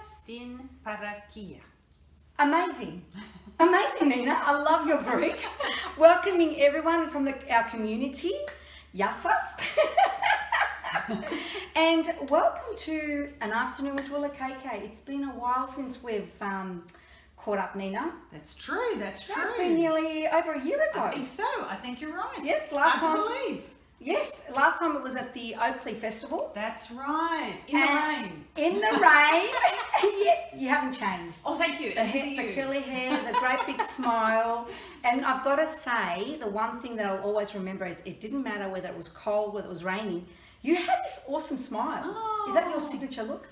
στην παροικία. Amazing. Amazing, Nina. I love your Greek. Welcoming everyone from our community. Yassas. And welcome to an afternoon with Roulakk. It's been a while since we've caught up, Nina. That's true, that's true. It's been nearly over a year ago. I think so. I think you're right. Yes, last Hard time. to believe. Yes, last time it was at the Oakley Festival. That's right. In the rain. In the rain. And yet you haven't changed. Oh, thank you. The curly hair, the great big smile. And I've got to say, the one thing that I'll always remember is it didn't matter whether it was cold, whether it was raining. You had this awesome smile. Oh. Is that your signature look?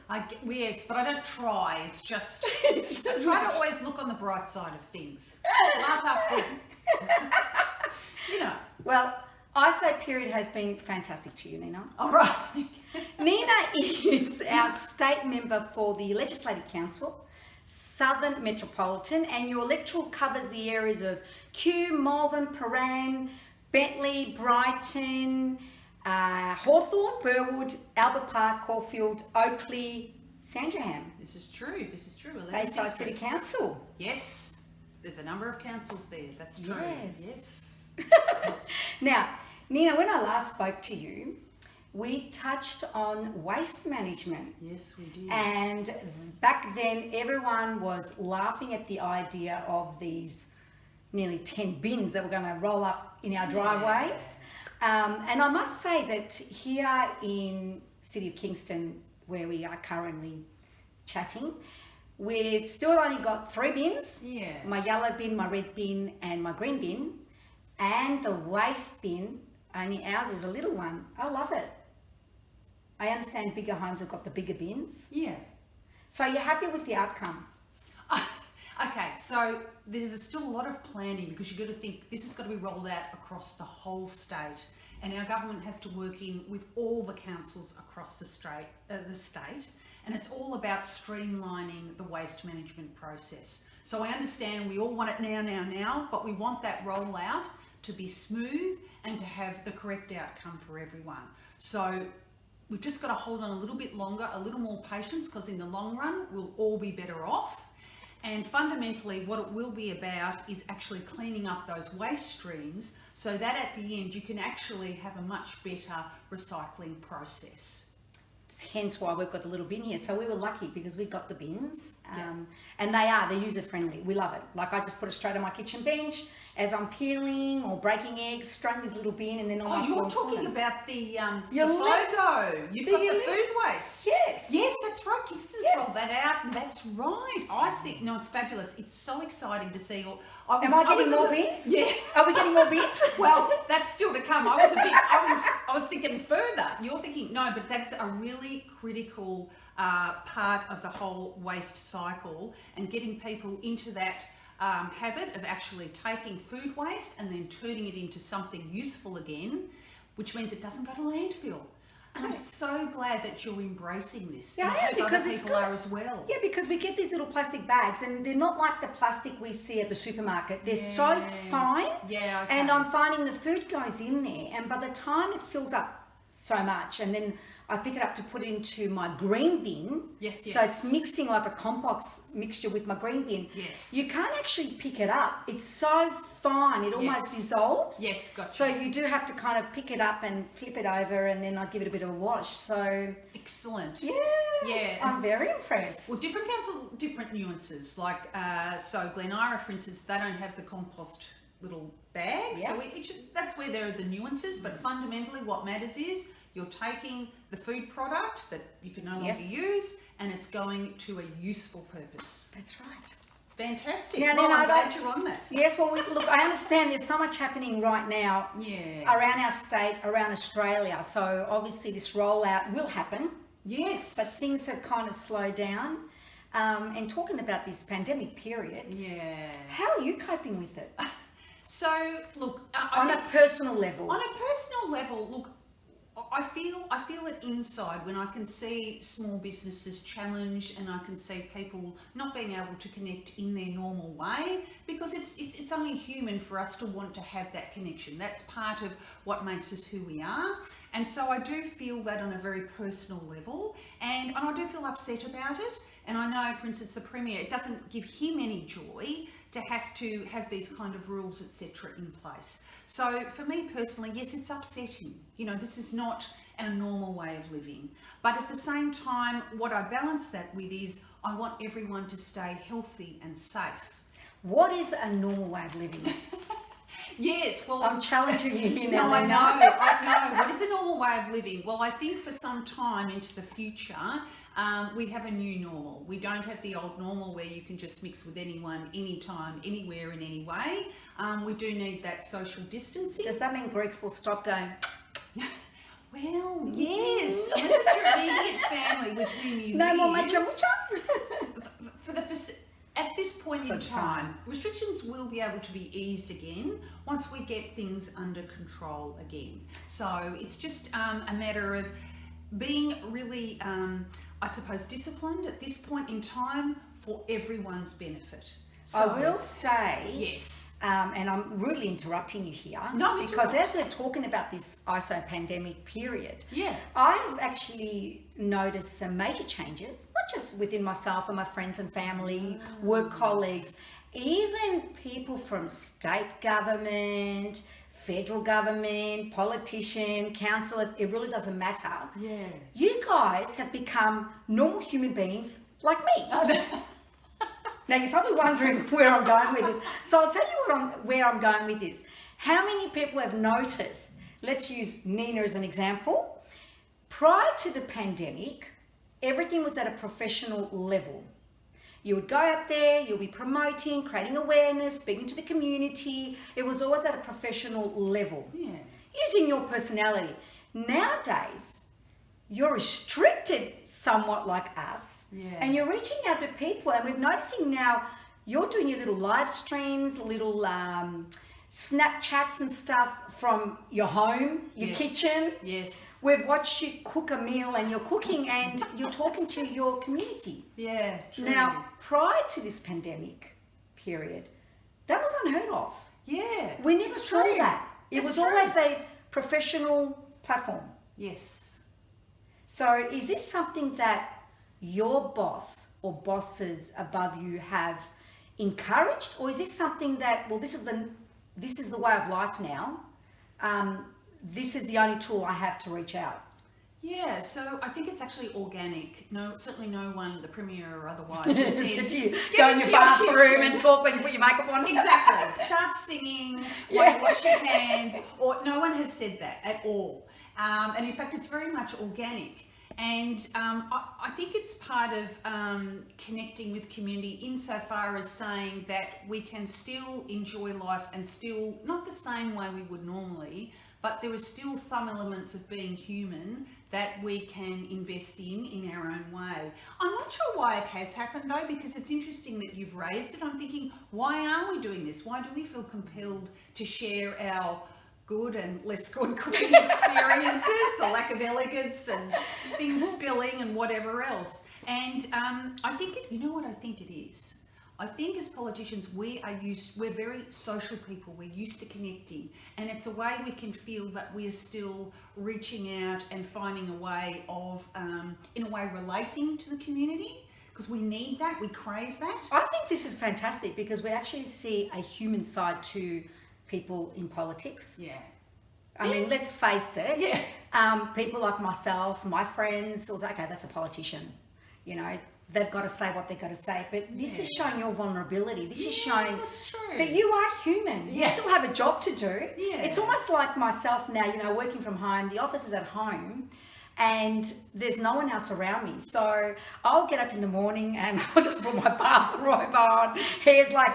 Yes, but I don't try. It's just, I try to always look on the bright side of things. Glass half full. You know. Well, I say period has been fantastic to you, Nina. All right. Nina is our state member for the Legislative Council, Southern Metropolitan, and your electoral covers the areas of Kew, Malvern, Prahran, Bentley, Brighton, Hawthorn, Burwood, Albert Park, Caulfield, Oakley, Sandringham. This is true. This is true. Bayside City Council. Yes. There's a number of councils there. That's true. Yes. Now, Nina, when I last spoke to you, we touched on waste management. Yes, we did. And back then, everyone was laughing at the idea of these nearly 10 bins that were going to roll up in our driveways. And I must say that here in City of Kingston, where we are currently chatting, we've still only got 3 bins. Yeah. My yellow bin, my red bin, and my green bin. And the waste bin, only ours is a little one. I love it. I understand bigger homes have got the bigger bins. Yeah. So you're happy with the outcome? Okay, so there's still a lot of planning because you've got to think this has got to be rolled out across the whole state, and our government has to work in with all the councils across the state, and it's all about streamlining the waste management process. So I understand we all want it now, but we want that rollout to be smooth and to have the correct outcome for everyone. So we've just got to hold on a little bit longer, a little more patience, because in the long run, we'll all be better off. And fundamentally, what it will be about is actually cleaning up those waste streams so that at the end, you can actually have a much better recycling process. Hence why we've got the little bin here. So we were lucky because we got the bins, and they're user friendly. We love it. Like I just put it straight on my kitchen bench as I'm peeling or breaking eggs, straight in this little bin, and then on my floor. You're talking about the Your FOGO. You've got the food waste. Yes. Yes, that's right. Kingston's rolled that out. That's right. I see. No, it's fabulous. It's so exciting to see. Am I getting more bins? Yeah. Are we getting more bins? Well, that's still to come. I was thinking further. You're thinking, no, but that's a really critical part of the whole waste cycle, and getting people into that habit of actually taking food waste and then turning it into something useful again, which means it doesn't go to landfill. And I'm so glad that you're embracing this. Yeah, and I hope because other people are as well. Yeah, because we get these little plastic bags, and they're not like the plastic we see at the supermarket. They're so fine. Yeah, okay. And I'm finding the food goes in there, and by the time it fills up so much, and then I pick it up to put it into my green bin. Yes. So it's mixing like a compost mixture with my green bin. Yes. You can't actually pick it up. It's so fine. It almost dissolves. Yes, gotcha. So you do have to kind of pick it up and flip it over, and then I give it a bit of a wash. So excellent. yeah, I'm very impressed. Well, different councils, different nuances. Like so Glen Ira, for instance, they don't have the compost little bags. Yes. So that's where there are the nuances. But fundamentally, what matters is you're taking the food product that you can no longer use, and it's going to a useful purpose. That's right. Fantastic. Now, I'm glad you're on that. Yes, well, look, I understand there's so much happening right now around our state, around Australia. So obviously this rollout will happen. Yes. But things have kind of slowed down. And talking about this pandemic period, how are you coping with it? So, look, on a personal level, look, I feel it inside when I can see small businesses challenged, and I can see people not being able to connect in their normal way, because it's only human for us to want to have that connection. That's part of what makes us who we are. And so I do feel that on a very personal level, and I do feel upset about it. And I know, for instance, the Premier, it doesn't give him any joy to have these kind of rules, etc. in place. So for me personally, yes, it's upsetting. You know, this is not our normal way of living. But at the same time, what I balance that with is I want everyone to stay healthy and safe. What is a normal way of living? Yes, well, I'm challenging you here now. no, I know. What is a normal way of living? Well, I think for some time into the future, we have a new normal. We don't have the old normal where you can just mix with anyone, anytime, anywhere, in any way. We do need that social distancing. Does that mean Greeks will stop going? Well, yes, unless it's your immediate family with whom you No live. more mucha. At this point in time, restrictions will be able to be eased again once we get things under control again. So it's just a matter of being really, I suppose, disciplined at this point in time for everyone's benefit. So, I will say, yes. And I'm rudely interrupting you here, No, because as we're talking about this ISO pandemic period, Yeah. I've actually noticed some major changes, not just within myself and my friends and family, work colleagues, even people from state government, federal government, politician, councillors, it really doesn't matter. Yeah. You guys have become normal human beings like me. Now you're probably wondering where I'm going with this. So I'll tell you where I'm going with this. How many people have noticed, let's use Nina as an example, prior to the pandemic, everything was at a professional level. You would go out there, you'll be promoting, creating awareness, speaking to the community. It was always at a professional level, using your personality. Nowadays, you're restricted somewhat like us, and you're reaching out to people, and we're noticing now you're doing your little live streams, little Snapchats and stuff from your home, your kitchen. Yes. We've watched you cook a meal, and you're cooking and you're talking to your community. Yeah, true. Now, prior to this pandemic period, that was unheard of. Yeah. We never it's saw true. that. It It's was true. always a professional platform. Yes. So is this something that your boss or bosses above you have encouraged, or is this something that, well, this is the way of life now, this is the only tool I have to reach out? Yeah, so I think it's actually organic. No, certainly no one, the Premier or otherwise, has said, Go in into your bathroom kitchen. and talk when you put your makeup on. Exactly. Start singing, wash your hands, or no one has said that at all. And in fact, it's very much organic. And I think it's part of connecting with community insofar as saying that we can still enjoy life and still, not the same way we would normally, but there are still some elements of being human that we can invest in our own way. I'm not sure why it has happened though, because it's interesting that you've raised it. I'm thinking, why are we doing this? Why do we feel compelled to share our good and less good cooking experiences, the lack of elegance and things spilling and whatever else? And I think you know what I think it is? I think as politicians, we're very social people. We're used to connecting, and it's a way we can feel that we're still reaching out and finding a way of, in a way, relating to the community, because we need that, we crave that. I think this is fantastic because we actually see a human side to people in politics. Yeah. I mean, let's face it. Yeah. People like myself, my friends, okay, that's a politician. You know, they've got to say what they've got to say. But this is showing your vulnerability. This is showing that's true. that you are human. You still have a job to do. Yeah. It's almost like myself now, you know, working from home. The office is at home and there's no one else around me. So I'll get up in the morning and I'll just put my bathrobe on. Hair's like,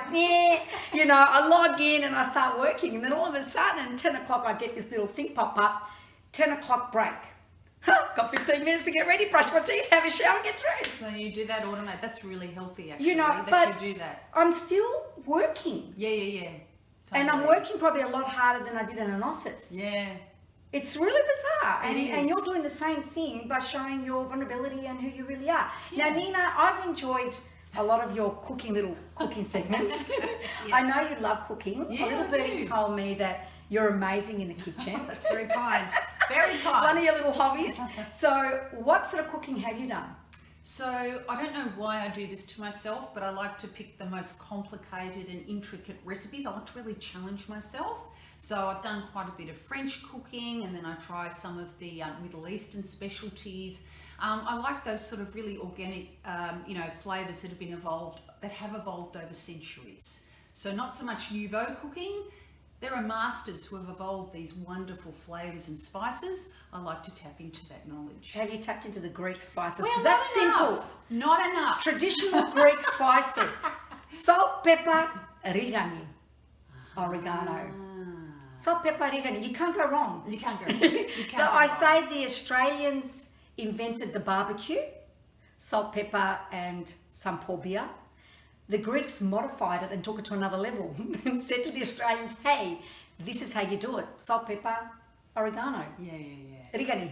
you know, I log in and I start working. And then all of a sudden, at 10 o'clock, I get this little thing pop up, 10 o'clock break. Got 15 minutes to get ready, brush my teeth, have a shower, get dressed. So you do that automatic. That's really healthy, actually. You know, that but you do that. I'm still working. Yeah. Totally. And I'm working probably a lot harder than I did in an office. Yeah. It's really bizarre. It is. And you're doing the same thing by showing your vulnerability and who you really are. Yeah. Now, Nina, I've enjoyed a lot of your little cooking segments. I know you love cooking. Yeah, a little I birdie do. told me that You're amazing in the kitchen. That's very kind. Very kind. One of your little hobbies. So what sort of cooking have you done? So I don't know why I do this to myself, but I like to pick the most complicated and intricate recipes. I like to really challenge myself. So I've done quite a bit of French cooking, and then I try some of the Middle Eastern specialties. I like those sort of really organic, flavours that have evolved over centuries. So not so much nouveau cooking. There are masters who have evolved these wonderful flavours and spices. I like to tap into that knowledge. Have you tapped into the Greek spices? Well, Because that's simple. Not enough. Traditional Greek spices. Salt, pepper, oregano. Salt, pepper, oregano. You can't go wrong. You can't go wrong. You can't go I wrong. say the Australians invented the barbecue, salt, pepper, and some poor beer. The Greeks modified it and took it to another level and said to the Australians, hey, this is how you do it. Salt, pepper, oregano. Yeah. Oregano.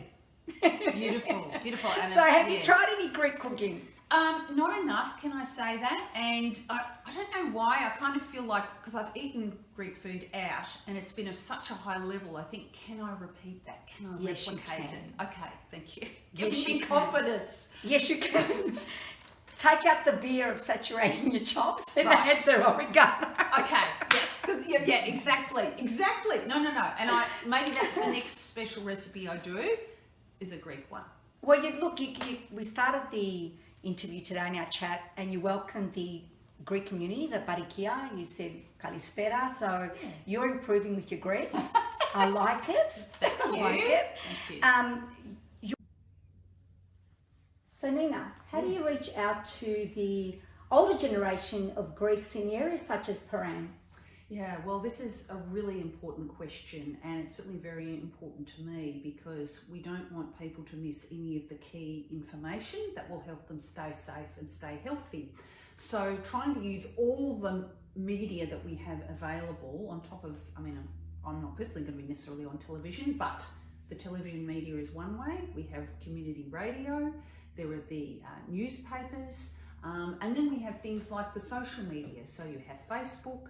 Beautiful. And So have you tried any Greek cooking? Not enough, can I say that? And I don't know why. I kind of feel like, because I've eaten Greek food out and it's been of such a high level, I think, can I repeat that? Can I Yes, you replicate can. it? Okay, thank you. Yes, Giving you me can. confidence. Yes, you can. Take out the beer of saturating your chops and Right. add the oregano. Okay, yeah, exactly. No. And maybe that's the next special recipe I do, is a Greek one. Well, we started the interview today in our chat, and you welcomed the Greek community, the Barikia, and you said Kalispera, so you're improving with your Greek. I like it. Thank you. I like it. Thank you. So Nina, how do you reach out to the older generation of Greeks in areas such as Paran? Yeah, well, this is a really important question, and it's certainly very important to me because we don't want people to miss any of the key information that will help them stay safe and stay healthy. So trying to use all the media that we have available on top of, I'm not personally going to be necessarily on television, but the television media is one way. We have community radio, there are the newspapers, and then we have things like the social media. So you have Facebook,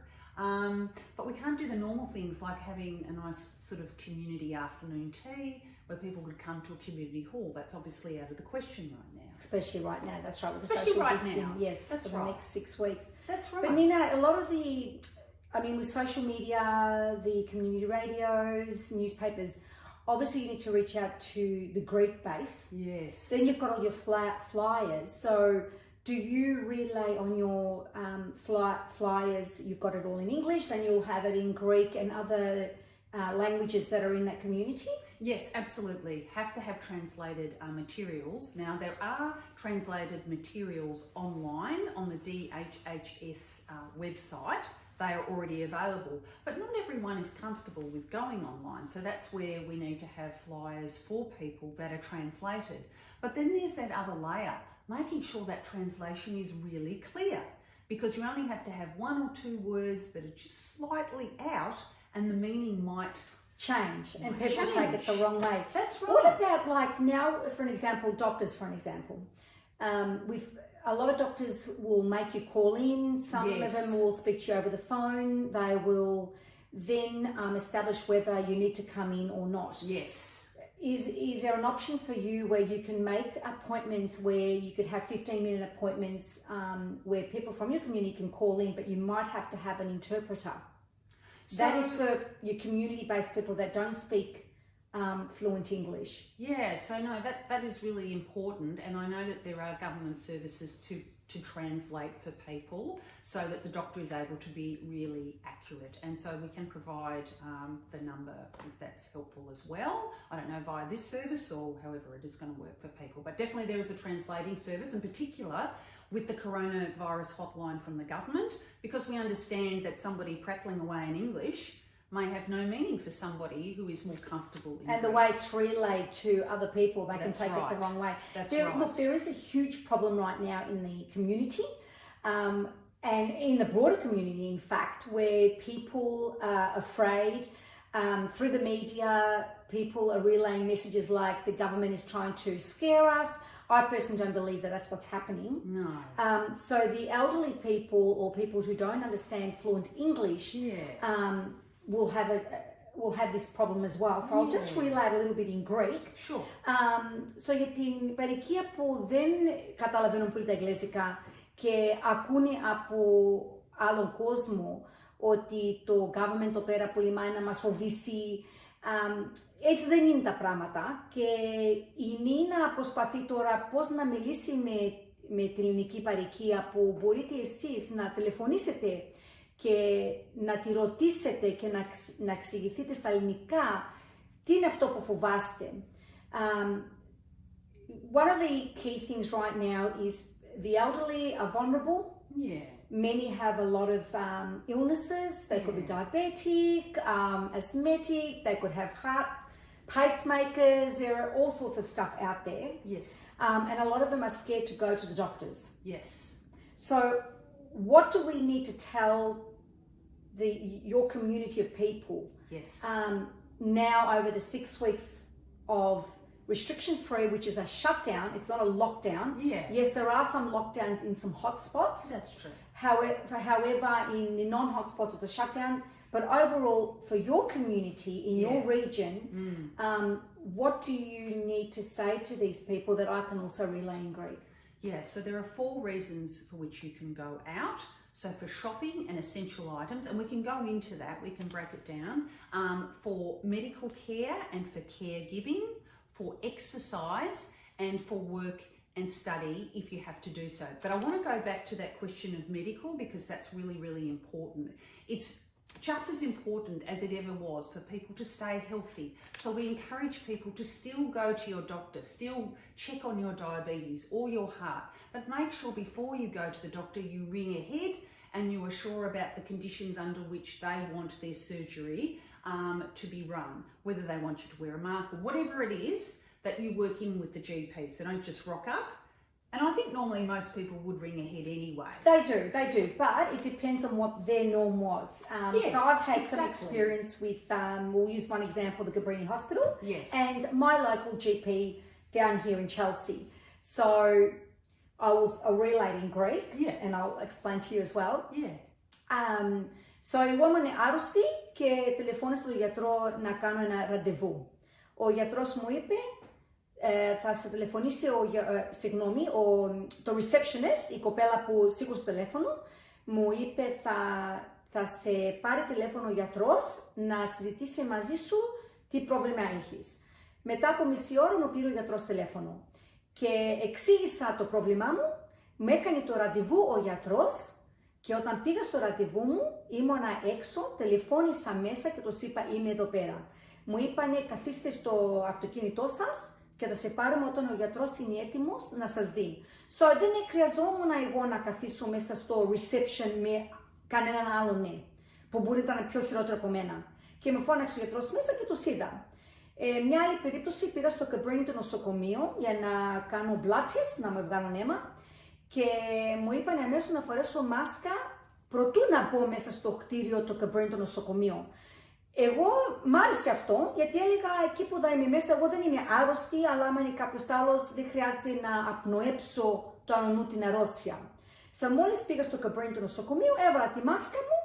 but we can't do the normal things like having a nice sort of community afternoon tea where people would come to a community hall. That's obviously out of the question right now. Especially right now, that's right, with the Especially social right distancing, now. yes, That's for right. the next 6 weeks. That's right. But Nina, a lot of with social media, the community radios, newspapers, obviously you need to reach out to the Greek base. Yes. Then you've got all your flyers. So do you relay on your flyers, you've got it all in English, then you'll have it in Greek and other languages that are in that community? Yes, absolutely. Have to have translated materials. Now, there are translated materials online on the DHHS website. They are already available, but not everyone is comfortable with going online. So that's where we need to have flyers for people that are translated. But then there's that other layer, making sure that translation is really clear, because you only have to have 1 or 2 words that are just slightly out and the meaning might change and Might people take it the wrong way. That's right. What about like now, for an example, doctors, for an example? A lot of doctors will make you call in. Some Yes. of them will speak to you over the phone. They will then establish whether you need to come in or not. Yes. Is there an option for you where you can make appointments where you could have 15-minute appointments where people from your community can call in, but you might have to have an interpreter? That is for your community-based people that don't speak fluent English. Yeah, so no, that is really important, and I know that there are government services to translate for people so that the doctor is able to be really accurate, and so we can provide the number if that's helpful as well. I don't know via this service or however it is going to work for people, but definitely there is a translating service, in particular with the coronavirus hotline from the government, because we understand that somebody prattling away in English may have no meaning for somebody who is more comfortable in And the Greek. way it's relayed to other people, they That's can take it the right. wrong way. That's Look, right. there is a huge problem right now in the community, and in the broader community, in fact, where people are afraid. Through the media, people are relaying messages like the government is trying to scare us. I personally don't believe that that's what's happening. No. So the elderly people or people who don't understand fluent English Yeah. will have will have this problem as well. So I'll just relay it a little bit in Greek. Sure. So για την παροικία που δεν καταλαβαίνουν πολύ τα εγγλέζικα και ακούνε από άλλον κόσμο ότι το government το πέρα πολυμάει να μας φοβήσει, έτσι δεν είναι τα πράγματα και η Νίνα προσπαθεί τώρα πώς να μιλήσει με την ελληνική παροικία που μπορείτε εσείς να τηλεφωνήσετε και να τη ρωτήσετε και να εξηγηθείτε στα ελληνικά τι είναι αυτό που φοβάστε. One of the key things right now is the elderly are vulnerable. Yeah. Many have a lot of illnesses. They could be diabetic, asthmatic, they could have heart pacemakers. There are all sorts of stuff out there. Yes. And a lot of them are scared to go to the doctors. Yes. So what do we need to tell your community of people? Yes. Now over the 6 weeks of restriction-free, which is a shutdown, it's not a lockdown. Yeah. Yes, there are some lockdowns in some hotspots. That's true. However, in the non-hotspots, it's a shutdown. But overall, for your community, in your region, what do you need to say to these people that I can also relay in Greek? Yeah, so there are 4 reasons for which you can go out. So for shopping and essential items, and we can go into that, we can break it down, for medical care and for caregiving, for exercise and for work and study if you have to do so. But I want to go back to that question of medical because that's really, really important. It's just as important as it ever was for people to stay healthy. So we encourage people to still go to your doctor, still check on your diabetes or your heart, but make sure before you go to the doctor you ring ahead and you are sure about the conditions under which they want their surgery to be run, whether they want you to wear a mask or whatever it is that you work in with the GP. So don't just rock up. And I think normally most people would ring ahead anyway. They do, but it depends on what their norm was. Yes, so I've had some exactly. experience with, we'll use one example, the Cabrini Hospital. Yes. And my local GP down here in Chelsea. So I'll relay it in Greek, and I'll explain to you as well. Yeah. So εγώ ήμουν άρρωστη και τηλεφώνησα στον γιατρό να κάνω ένα ραντεβού. Ο γιατρός μου είπε, θα σε τηλεφωνήσει το receptionist, η κοπέλα που σήκωσε το τηλέφωνο, μου είπε θα σε πάρει τηλέφωνο ο γιατρός να συζητήσει μαζί σου τι πρόβλημα έχεις. Μετά από μισή ώρα μου πήρε ο γιατρός τηλέφωνο και εξήγησα το πρόβλημά μου, μου έκανε το ραντεβού ο γιατρός και όταν πήγα στο ραντεβού μου ήμουνα έξω, τηλεφώνησα μέσα και τους είπα είμαι εδώ πέρα. Μου είπανε καθίστε στο αυτοκίνητό σας και θα σε πάρουμε όταν ο γιατρός είναι έτοιμος να σας δει. So δεν χρειαζόμουν εγώ να καθίσω μέσα στο reception με κανέναν άλλον που μπορεί να ήταν πιο χειρότερο από μένα. Και με φώναξε ο γιατρός μέσα και τους είδα. Μια άλλη περίπτωση πήγα στο Cabrini το νοσοκομείο για να κάνω blood test, να με βγάλουν αίμα και μου είπαν αμέσως να φορέσω μάσκα προτού να μπω μέσα στο κτίριο το Cabrini το νοσοκομείο. Εγώ μ' άρεσε αυτό γιατί έλεγα εκεί που θα είμαι μέσα, εγώ δεν είμαι άρρωστη, αλλά άμα είναι κάποιος άλλος δεν χρειάζεται να απνοέψω το ανωνού την αρρώστια. So, μόλις πήγα στο Cabrini το νοσοκομείο, έβαλα τη μάσκα μου,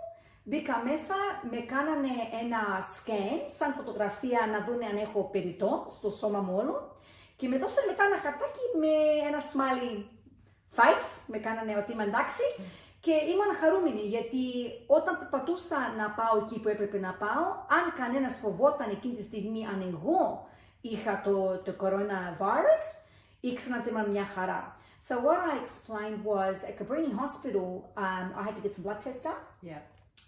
μπήκα μέσα, με κάνανε ένα scan, σαν φωτογραφία να δουν αν έχω περιττό στο σώμα μου όλο και με δώσανε μετά ένα χαρτάκι με ένα smiley face, με κάνανε ότι είμαι εντάξει. Και ήμουν χαρούμενη γιατί όταν περπατούσα να πάω εκεί που έπρεπε να πάω, αν κανένας φοβόταν εκείνη τη στιγμή αν εγώ είχα το coronavirus, ήξερα ότι ήμουν μια χαρά. So what I explained was at Cabrini Hospital, I had to get some blood tests done. Yeah.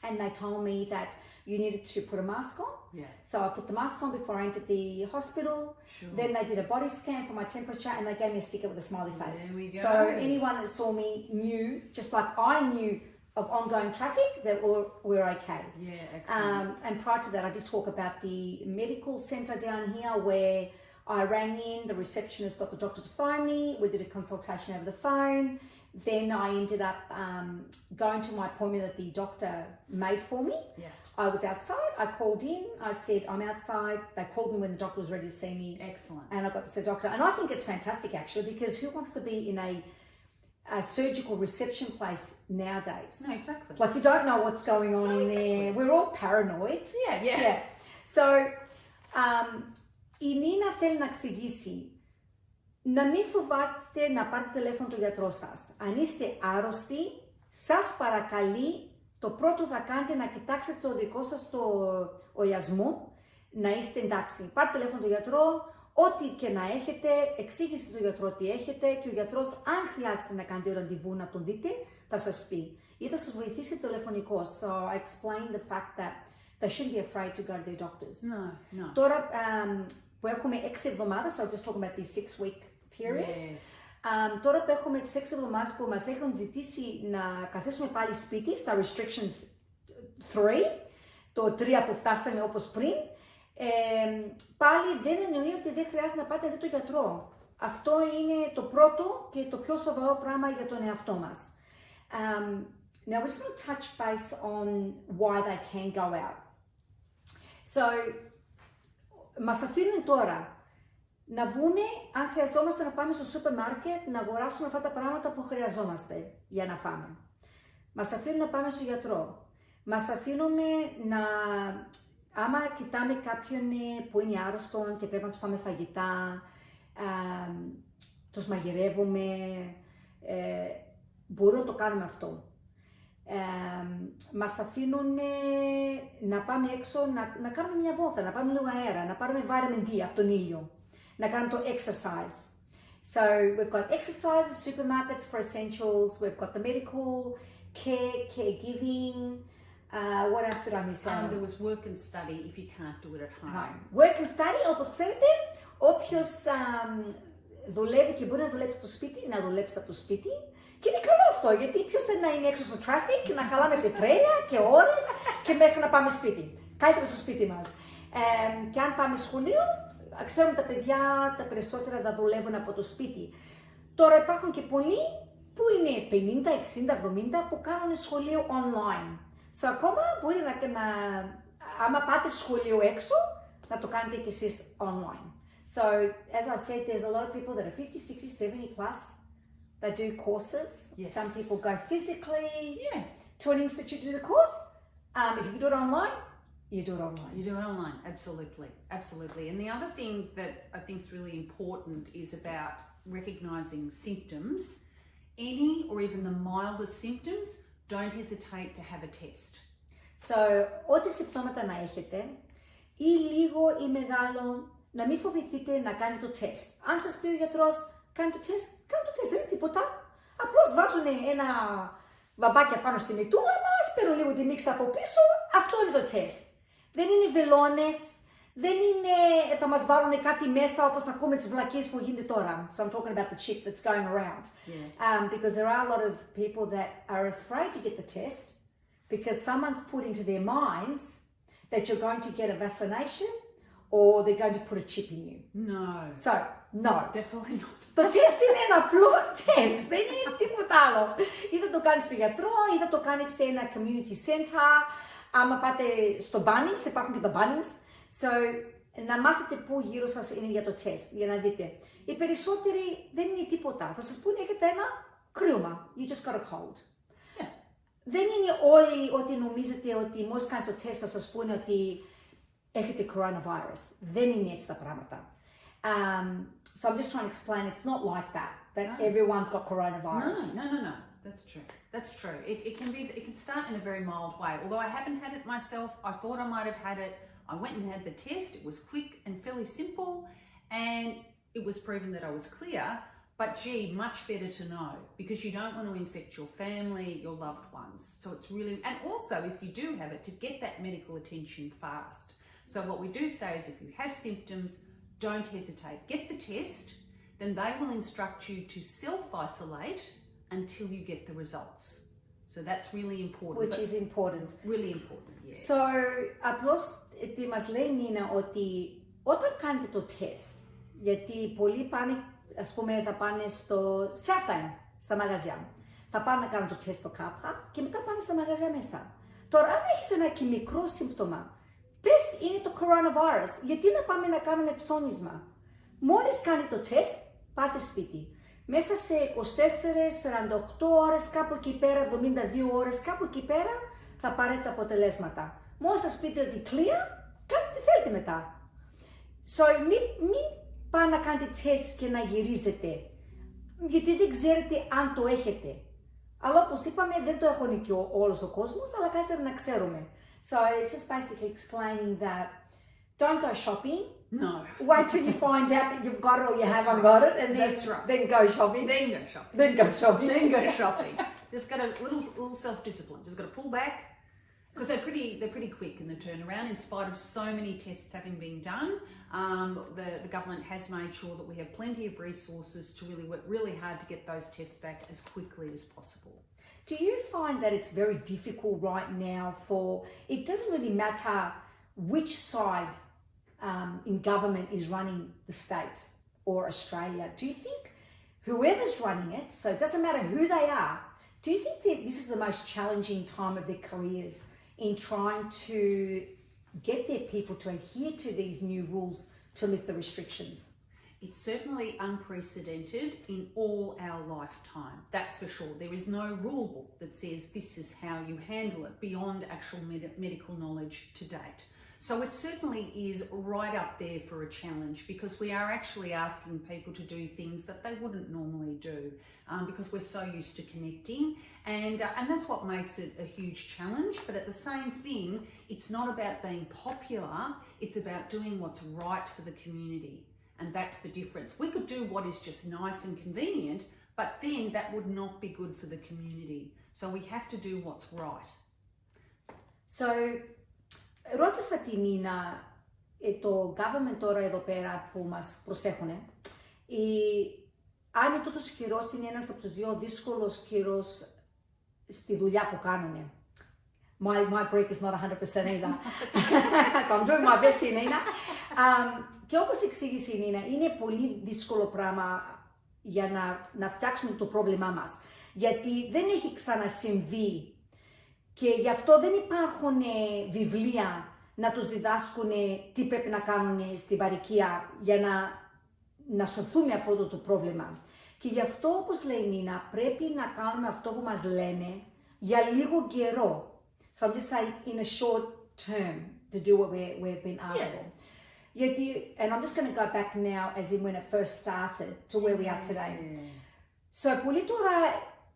And they told me that you needed to put a mask on. Yeah. So I put the mask on before I entered the hospital. Sure. Then they did a body scan for my temperature and they gave me a sticker with a smiley face. There we go. So anyone that saw me knew, just like I knew of ongoing traffic, that we're okay. Yeah, excellent. And prior to that, I did talk about the medical centre down here where I rang in, the receptionist got the doctor to phone me, we did a consultation over the phone. Then I ended up going to my appointment that the doctor made for me. Yeah. I was outside, I called in, I said, I'm outside. They called me when the doctor was ready to see me. Excellent. And I got to see the doctor. And I think it's fantastic actually, because who wants to be in a surgical reception place nowadays? No, exactly. Like you don't know what's going on in exactly. there. We're all paranoid. Yeah. Yeah. So, η Νίνα θέλει να εξηγήσει να μην φοβάστε να πάρετε τηλέφωνο του γιατρό σας. Αν είστε άρρωστοι, σας παρακαλεί το πρώτο θα κάνετε να κοιτάξετε το δικό σας το οιασμό, να είστε εντάξει. Πάρτε τηλέφωνο του γιατρό, ό,τι και να έχετε, εξήγησε του γιατρό τι έχετε και ο γιατρός, αν χρειάζεται να κάνετε ραντεβού να τον δείτε, θα σας πει ή θα σας βοηθήσει τηλεφωνικώς. So I explained the fact that they shouldn't be afraid to go to their doctors. No. Τώρα που έχουμε 6 εβδομάδες, I'll just talk about the 6-week period. Yes. Τώρα που έχουμε τις 6 εβδομάδες που μας έχουν ζητήσει να καθίσουμε πάλι σπίτι, στα restrictions 3, το 3 που φτάσαμε όπως πριν, πάλι δεν εννοεί ότι δεν χρειάζεται να πάτε να δείτε τον γιατρό. Αυτό είναι το πρώτο και το πιο σοβαρό πράγμα για τον εαυτό μας. Now we just want to touch base on why they can go out. So, μας αφήνουν τώρα να βγούμε αν χρειαζόμαστε να πάμε στο σούπερ μάρκετ να αγοράσουμε αυτά τα πράγματα που χρειαζόμαστε για να φάμε. Μας αφήνουν να πάμε στο γιατρό. Μας αφήνουν να, άμα κοιτάμε κάποιον που είναι άρρωστον και πρέπει να τους πάμε φαγητά, τους μαγειρεύουμε, μπορούμε να το κάνουμε αυτό. Μας αφήνουν να πάμε έξω, να κάνουμε μια βόλτα, να πάρουμε λίγο αέρα, να πάρουμε vitamin D από τον ήλιο, να κάνουμε το exercise. So we've got exercise at supermarkets for essentials, we've got the medical care, caregiving, what else did I miss out? There was work and study if you can't do it at home. Work and study, όπως ξέρετε, όποιος δουλεύει και μπορεί να δουλέψει από το σπίτι, να δουλέψει από το σπίτι. Και είναι καλό αυτό, γιατί ποιος θέλει να είναι έξω στο traffic, να χαλάμε πετρέλαια και ώρες και μέχρι να πάμε σπίτι. Καλύτερα στο σπίτι μας. Και αν πάμε σχολείο, ξέρουμε τα παιδιά τα περισσότερα θα δουλεύουν από το σπίτι. Τώρα υπάρχουν και πολλοί που είναι 50, 60, 70 που κάνουν σχολείο online. So ακόμα μπορεί να άμα πάτε σχολείο έξω, να το κάνετε και εσείς online. So as I said, there's a lot of people that are 50, 60, 70 plus. They do courses. Yes. Some people go physically Yeah. to an institute to do the course. If you can do it online, you do it online. You do it online, absolutely. And the other thing that I think is really important is about recognising symptoms. Any or even the mildest symptoms, don't hesitate to have a test. So, ό,τι συμπτώματα να έχετε, ή λίγο ή μεγάλο, να μην φοβηθείτε να κάνετε το τεστ. Αν σας πει ο γιατρός, κάντε το τεστ, δεν είναι τίποτα. Απλώς βάζουν ένα βαμπάκια πάνω στη μητούλα μας, παίρνουν λίγο τη μίξα από πίσω, αυτό είναι το τεστ. Δεν είναι βελόνες, δεν είναι, θα μας βάλουν κάτι μέσα όπως ακούμε τις βλακίες που γίνεται τώρα. So I'm talking about the chip that's going around. Yeah. Because there are a lot of people that are afraid to get the test because someone's put into their minds that you're going to get a vaccination or they're going to put a chip in you. No. So, no. Definitely not. Το τεστ είναι ένα απλό τεστ, δεν είναι τίποτα άλλο. Ή θα το κάνεις στο γιατρό, ή θα το κάνεις σε ένα community center. Άμα πάτε στο Bunnings, υπάρχουν και τα Bunnings. So, να μάθετε πού γύρω σας είναι για το τεστ, για να δείτε. Οι περισσότεροι δεν είναι τίποτα. Θα σας πούνε έχετε ένα κρύωμα. You just got a cold. Yeah. Δεν είναι όλοι ότι νομίζετε ότι μόλις κάνεις το τεστ θα σας πούνε ότι έχετε coronavirus. Δεν είναι έτσι τα πράγματα. So I'm just trying to explain it's not like that everyone's got coronavirus. No. That's true. It can start in a very mild way. Although I haven't had it myself, I thought I might have had it. I went and had the test. It was quick and fairly simple, and it was proven that I was clear. But gee, much better to know because you don't want to infect your family, your loved ones. So it's really, and also if you do have it, to get that medical attention fast. So what we do say is if you have symptoms, don't hesitate. Get the test, then they will instruct you to self-isolate until you get the results. So that's really important. Which is important. Really important, yeah. So, απλώς τι μας λέει η Νίνα ότι όταν κάνετε το τεστ, γιατί πολλοί πάνε, ας πούμε, θα πάνε στο Southern, στα μαγαζιά. Θα πάνε να κάνουν το τεστ στο κάπα και μετά πάνε στα μαγαζιά μέσα. Τώρα, αν έχεις ένα και μικρό σύμπτωμα, πες είναι το coronavirus, γιατί να πάμε να κάνουμε ψώνισμα. Μόλις κάνει το τεστ, πάτε σπίτι. Μέσα σε 24-48 ώρες, κάπου εκεί πέρα, 72 ώρες, κάπου εκεί πέρα, θα πάρετε τα αποτελέσματα. Μόλις σας πείτε ότι clear, κάνετε θέλετε μετά. So, μην πάνε να κάνετε τεστ και να γυρίζετε, γιατί δεν ξέρετε αν το έχετε. Αλλά όπως είπαμε, δεν το έχουν και όλος ο κόσμος, αλλά καλύτερα να ξέρουμε. So, it's just basically explaining that don't go shopping. No. Wait till you find out that you've got it or you haven't got it, and then go shopping. Then go shopping. Then go shopping. Then go shopping. Just got a little self-discipline. Just got to pull back, because they're pretty quick in the turnaround. In spite of so many tests having been done, the government has made sure that we have plenty of resources to really work really hard to get those tests back as quickly as possible. Do you find that it's very difficult right now it doesn't really matter which side in government is running the state or Australia? Do you think whoever's running it, so it doesn't matter who they are, do you think that this is the most challenging time of their careers in trying to get their people to adhere to these new rules to lift the restrictions? It's certainly unprecedented in all our lifetime, that's for sure. There is no rule book that says this is how you handle it beyond actual medical knowledge to date. So it certainly is right up there for a challenge, because we are actually asking people to do things that they wouldn't normally do, because we're so used to connecting, and that's what makes it a huge challenge. But at the same thing, it's not about being popular, it's about doing what's right for the community. And that's the difference. We could do what is just nice and convenient, but then that would not be good for the community. So we have to do what's right. So, ρώτησα την Νίνα, το government τώρα εδώ πέρα που μας προσέχουνε, αν είναι τούτος καιρός είναι ένας από τους δύο δύσκολους καιρός στη δουλειά που κάνουνε. My break is not 100% either. So I'm doing my best here, Nina. Και όπως εξήγησε η Νίνα, είναι πολύ δύσκολο πράγμα για να φτιάξουμε το πρόβλημά μας. Γιατί δεν έχει ξανασυμβεί και γι' αυτό δεν υπάρχουν βιβλία να τους διδάσκουν τι πρέπει να κάνουν στην παροικία για να σωθούμε από αυτό το πρόβλημα. Και γι' αυτό, όπως λέει η Νίνα, πρέπει να κάνουμε αυτό που μας λένε για λίγο καιρό. So I'm just saying in a short term to do what we've been asked for. Γιατί, and I'm just going to go back now as in when it first started to where we are today. So πολλοί τώρα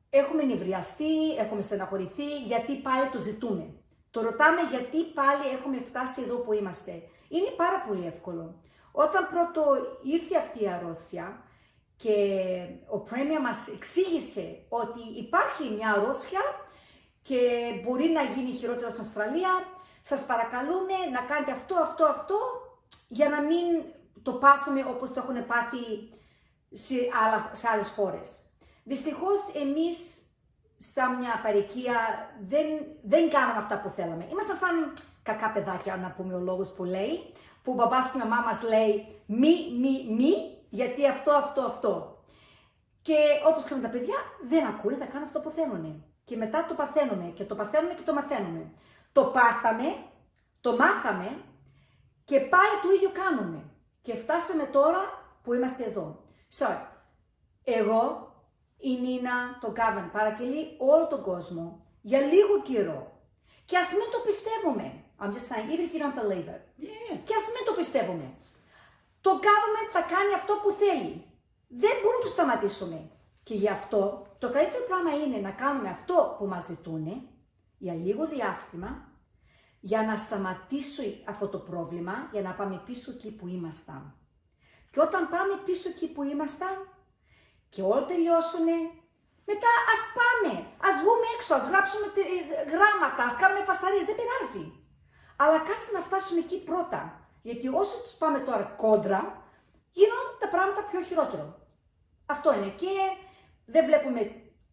έχουμε νευριαστεί, έχουμε στεναχωρηθεί, γιατί πάλι το ζητούμε. Το ρωτάμε γιατί πάλι έχουμε φτάσει εδώ που είμαστε. Είναι πάρα πολύ εύκολο. Όταν πρώτο ήρθε αυτή η αρρώστια και ο Premier μας εξήγησε ότι υπάρχει μια αρρώστια και μπορεί να γίνει χειρότερα στην Αυστραλία, σας παρακαλούμε να κάνετε αυτό, για να μην το πάθουμε όπως το έχουν πάθει σε άλλες χώρες. Δυστυχώς εμείς σαν μια παροικία δεν κάναμε αυτά που θέλαμε. Ήμασταν σαν κακά παιδάκια, να πούμε ο λόγος που λέει, που ο μπαμπάς και η μαμά μας λέει μη, γιατί αυτό. Και όπως ξέρουμε τα παιδιά δεν ακούνε, θα κάνουν αυτό που θέλουν. Και μετά το παθαίνουμε και το μαθαίνουμε. Το πάθαμε, το μάθαμε και πάλι το ίδιο κάνουμε. Και φτάσαμε τώρα που είμαστε εδώ. So, εγώ, η Νίνα, το Gavin, παρακαλεί όλο τον κόσμο για λίγο καιρό. Και ας μην το πιστεύουμε. I'm just saying, even if you don't believe it. Yeah. Και ας μην το πιστεύουμε. Το government θα κάνει αυτό που θέλει. Δεν μπορούμε να το σταματήσουμε. Και γι' αυτό το καλύτερο πράγμα είναι να κάνουμε αυτό που μας ζητούνε για λίγο διάστημα, για να σταματήσει αυτό το πρόβλημα, για να πάμε πίσω εκεί που ήμασταν. Και όταν πάμε πίσω εκεί που ήμασταν και όλοι τελειώσουνε, μετά ας πάμε, ας βγούμε έξω, ας γράψουμε γράμματα, ας κάνουμε φασαρίες, δεν πειράζει. Αλλά κάτσε να φτάσουμε εκεί πρώτα, γιατί όσο τους πάμε τώρα κόντρα, γίνονται τα πράγματα πιο χειρότερο. Αυτό είναι και δεν βλέπουμε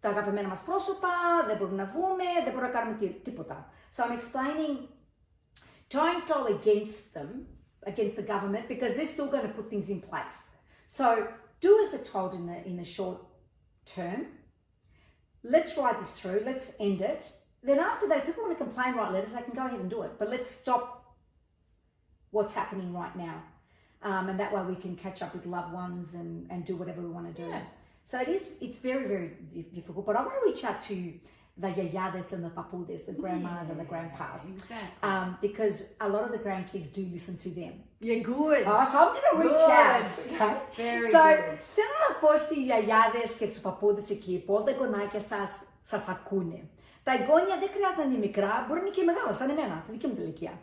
τα αγαπημένα μας πρόσωπα, δεν μπορούμε να βγούμε, δεν μπορούμε να κάνουμε τίποτα. So I'm explaining, don't go against them, against the government, because they're still going to put things in place. So do as we're told in the short term. Let's ride this through, let's end it. Then after that, if people want to complain, write letters, they can go ahead and do it. But let's stop what's happening right now. And that way we can catch up with loved ones and do whatever we want to do. Yeah. So it's very, very difficult. But I want to reach out to the yayades and the papudes, the grandmas and the grandpas. Exactly. Because a lot of the grandkids do listen to them. Yeah, good. Oh, so I'm going to reach out. Okay? Very So, good. θέλω να πω στις γιαγιάδες και τους παππούδες εκεί που όλα τα εγγονάκια σας ακούνε. Τα εγγόνια δεν χρειάζεται να είναι μικρά, μπορεί να είναι και μεγάλα, σαν εμένα, τη δική μου ηλικία.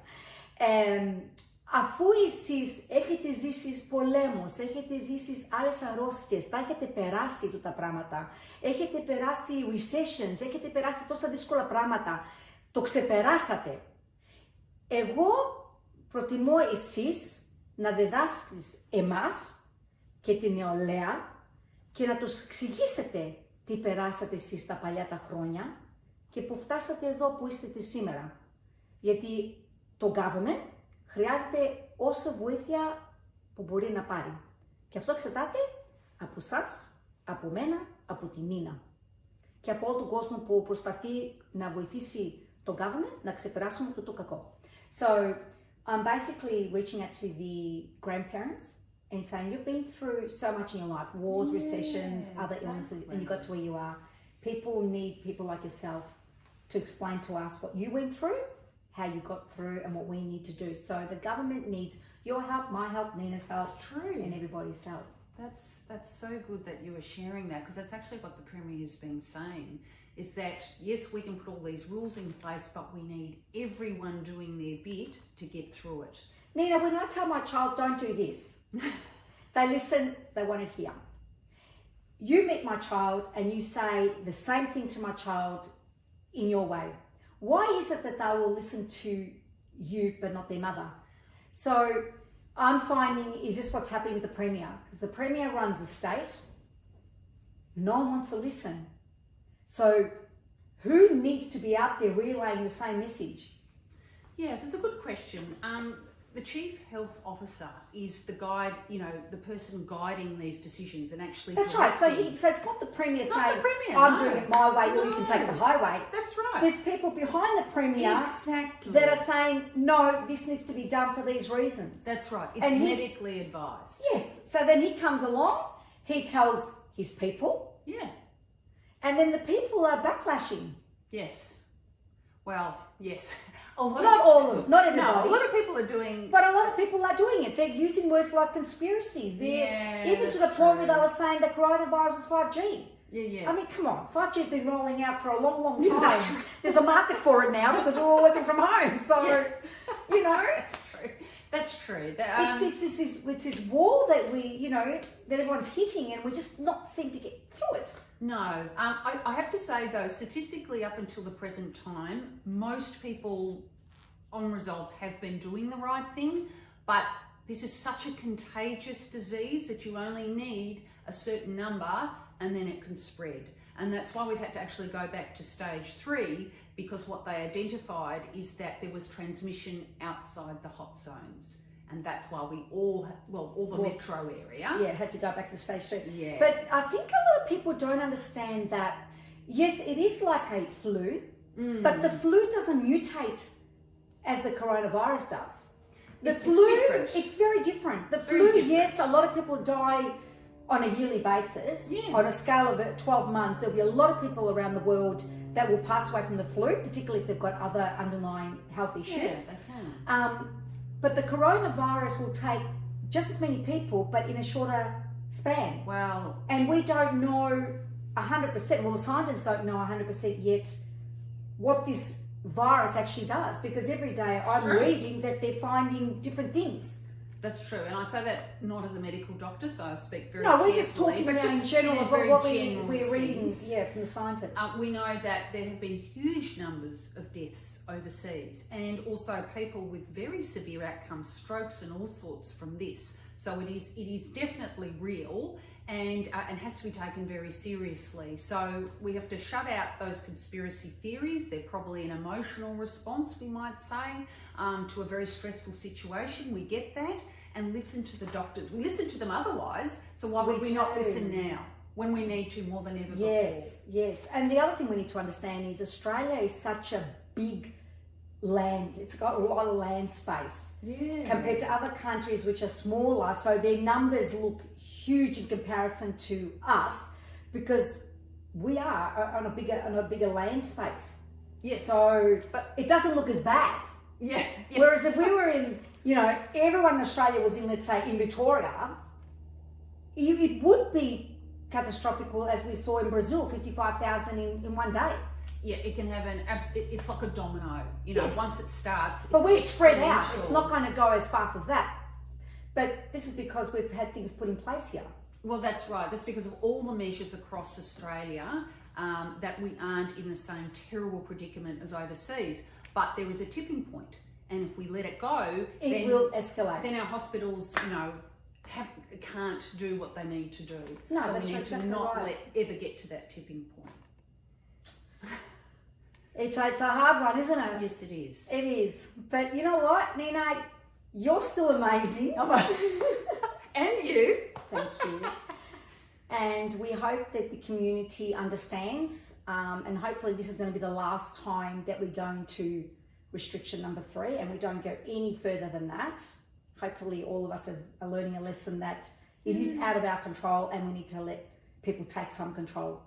Αφού εσείς έχετε ζήσει πολέμους, έχετε ζήσει άλλες αρρώστιες, τα έχετε περάσει τα πράγματα, έχετε περάσει recessions, έχετε περάσει τόσα δύσκολα πράγματα, το ξεπεράσατε. Εγώ προτιμώ εσείς να διδάσκεις εμάς και την νεολαία και να τους εξηγήσετε τι περάσατε εσείς τα παλιά τα χρόνια και που φτάσατε εδώ που είστε σήμερα. Γιατί το government χρειάζεται όσα βοήθεια που μπορεί να πάρει. Και αυτό εξαρτάται από σας, από μένα, από την Νίνα. Και από όλο τον κόσμο που προσπαθεί να βοηθήσει το government να ξεπεράσουμε το κακό. So, I'm basically reaching out to the grandparents and saying, you've been through so much in your life, wars, recessions, other illnesses, and you got to where you are. People need people like yourself to explain to us what you went through, how you got through, and what we need to do. So the government needs your help, my help, Nina's help, and everybody's help. That's so good that you were sharing that, because that's actually what the Premier's been saying, is that yes, we can put all these rules in place, but we need everyone doing their bit to get through it. Nina, when I tell my child, don't do this, they listen, they want it here. You meet my child and you say the same thing to my child in your way. Why is it that they will listen to you but not their mother? So I'm finding, is this what's happening with the Premier? Because the Premier runs the state. No one wants to listen. So who needs to be out there relaying the same message? Yeah, that's a good question. The Chief Health Officer is the guide, the person guiding these decisions and actually That's right. So it's not the Premier saying, I'm doing it my way, or you can take the highway. That's right. There's people behind the Premier that are saying, no, this needs to be done for these reasons. That's right. It's medically advised. Yes. So then he comes along, he tells his people. Yeah. And then the people are backlashing. Yes. Well, yes. Not all of them, not everybody. No, a lot of people are doing... But a lot of people are doing it. They're using words like conspiracies. Even to the point where they were saying the coronavirus was 5G. Yeah. I mean, come on. 5G's been rolling out for a long, long time. That's right. There's a market for it now because we're all working from home. So, That's true. It's this wall that that everyone's hitting, and we just not seem to get through it. No. I have to say, though, statistically up until the present time, most people on results have been doing the right thing, but this is such a contagious disease that you only need a certain number and then it can spread. And that's why we've had to actually go back to stage 3, because what they identified is that there was transmission outside the hot zones. And that's why we all the metro area. Yeah, had to go back to stage 3. Yeah. But I think a lot of people don't understand that, yes, it is like a flu, but the flu doesn't mutate as the coronavirus does. It's very different. The flu, yes, a lot of people die on a yearly basis. Yeah. On a scale of 12 months, there'll be a lot of people around the world that will pass away from the flu, particularly if they've got other underlying health issues. Yes, they can. But the coronavirus will take just as many people, but in a shorter span. Well... And we don't know 100%, well, the scientists don't know 100% yet what this virus actually does, because every day I'm reading that they're finding different things. That's true, and I say that not as a medical doctor, so I speak very No, we're just talking but about in general of what we're reading from the scientists. We know that there have been huge numbers of deaths overseas, and also people with very severe outcomes, strokes and all sorts from this. So it is definitely real and has to be taken very seriously. So we have to shut out those conspiracy theories. They're probably an emotional response, we might say, to a very stressful situation. We get that, and listen to the doctors. We listen to them otherwise, so why would we not listen now when we need to more than ever before? Yes. And the other thing we need to understand is Australia is such a big land. It's got a lot of land space compared to other countries which are smaller, so their numbers look huge in comparison to us, because we are on a bigger land space. Yes. So But it doesn't look as bad. yeah. Whereas if we were in, everyone in Australia was in, let's say, in Victoria, it would be catastrophic, as we saw in Brazil, 55,000 in one day. Yeah, it can have it's like a domino. Yes. Once it starts. But we're spread out. exponential. It's not going to go as fast as that. But this is because we've had things put in place here. Well, that's right. That's because of all the measures across Australia that we aren't in the same terrible predicament as overseas. But there is a tipping point, and if we let it go, It will escalate. Then our hospitals, can't do what they need to do. No, so that's we need exactly to not right. ever get to that tipping point. It's a hard one, isn't it? Yes, it is. It is. But you know what, Nina? You're still amazing. And you. Thank you. And we hope that the community understands, and hopefully this is going to be the last time that we go into restriction number 3 and we don't go any further than that. Hopefully all of us are learning a lesson that it is out of our control and we need to let people take some control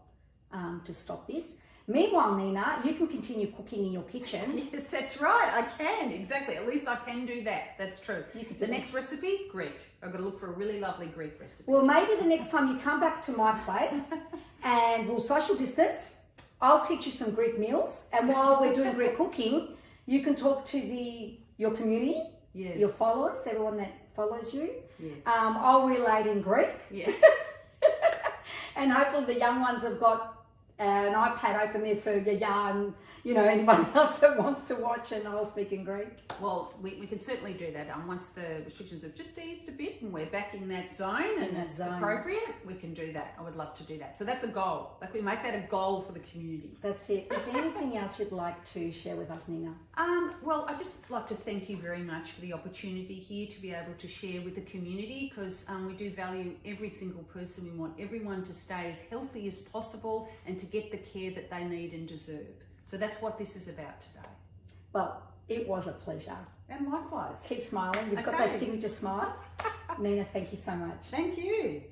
to stop this. Meanwhile, Nina, you can continue cooking in your kitchen. Yes, that's right. I can. Exactly. At least I can do that. That's true. You can do The it. next recipe, Greek. I've got to look for a really lovely Greek recipe. Well, maybe the next time you come back to my place and we'll social distance, I'll teach you some Greek meals. And while we're doing Greek cooking, you can talk to your community, Yes. your followers, everyone that follows you. Yes. I'll relay it in Greek. Yeah. And hopefully the young ones have got an iPad open there for Yaya and anyone else that wants to watch, and I'll speak in Greek. Well, we can certainly do that. Once the restrictions have just eased a bit and we're back in that zone and that it's zone. appropriate, we can do that. I would love to do that. So that's a goal. Like, we make that a goal for the community. That's it. Is there anything else you'd like to share with us, Nina? Well, I'd just like to thank you very much for the opportunity here to be able to share with the community, because we do value every single person. We want everyone to stay as healthy as possible and to get the care that they need and deserve. So that's what this is about today. Well, it was a pleasure. And likewise. Keep smiling. You've got Okay. that signature smile. Nina, thank you so much. Thank you.